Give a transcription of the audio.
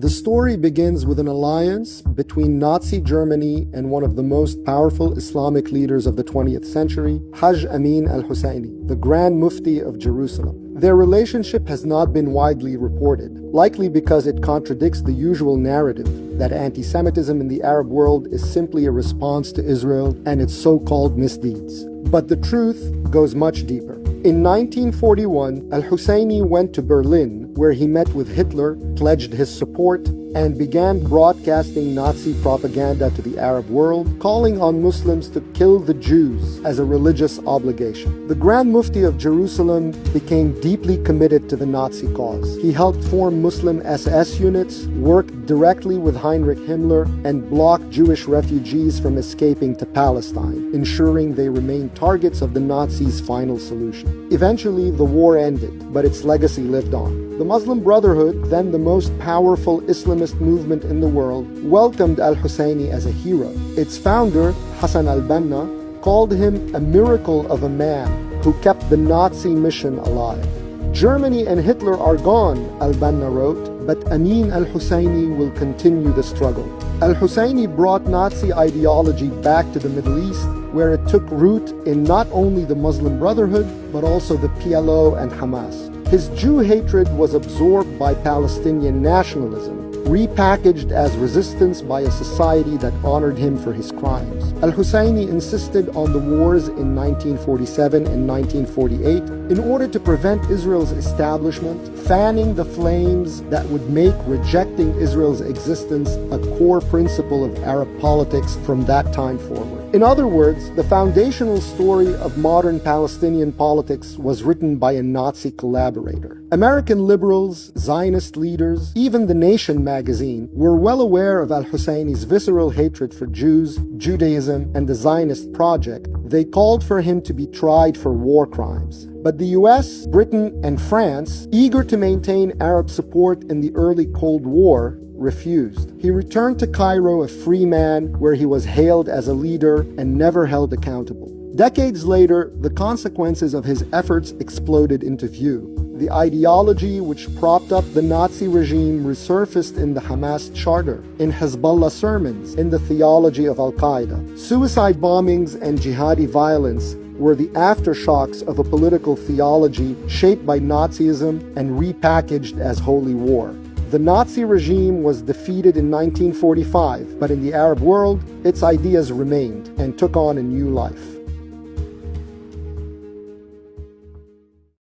The story begins with an alliance between Nazi Germany and one of the most powerful Islamic leaders of the 20th century, Hajj Amin Al-Husseini, the Grand Mufti of Jerusalem. Their relationship has not been widely reported, likely because it contradicts the usual narrative that anti-Semitism in the Arab world is simply a response to Israel and its so-called misdeeds. But the truth goes much deeper. In 1941, Al-Husseini went to Berlin, where he met with Hitler, pledged his support, and began broadcasting Nazi propaganda to the Arab world, calling on Muslims to kill the Jews as a religious obligation. The Grand Mufti of Jerusalem became deeply committed to the Nazi cause. He helped form Muslim SS units, worked directly with Heinrich Himmler, and blocked Jewish refugees from escaping to Palestine, ensuring they remained targets of the Nazis' final solution. Eventually, the war ended, but its legacy lived on. The Muslim Brotherhood, then the most powerful Islamist movement in the world, welcomed Al-Husseini as a hero. Its founder, Hassan al-Banna, called him a miracle of a man who kept the Nazi mission alive. Germany and Hitler are gone, al-Banna wrote, but Amin al-Husseini will continue the struggle. Al-Husseini brought Nazi ideology back to the Middle East, where it took root in not only the Muslim Brotherhood, but also the PLO and Hamas. His Jew hatred was absorbed by Palestinian nationalism, repackaged as resistance by a society that honored him for his crimes. Al-Husseini insisted on the wars in 1947 and 1948 in order to prevent Israel's establishment, fanning the flames that would make rejecting Israel's existence a core principle of Arab politics from that time forward. In other words, the foundational story of modern Palestinian politics was written by a Nazi collaborator. American liberals, Zionist leaders, even The Nation magazine were well aware of Al-Husseini's visceral hatred for Jews, Judaism, and the Zionist project. They called for him to be tried for war crimes. But the US, Britain, and France, eager to maintain Arab support in the early Cold War, refused. He returned to Cairo a free man, where he was hailed as a leader and never held accountable. Decades later, the consequences of his efforts exploded into view. The ideology which propped up the Nazi regime resurfaced in the Hamas charter, in Hezbollah sermons, in the theology of Al-Qaeda. Suicide bombings and jihadi violence were the aftershocks of a political theology shaped by Nazism and repackaged as holy war. The Nazi regime was defeated in 1945, but in the Arab world, its ideas remained and took on a new life.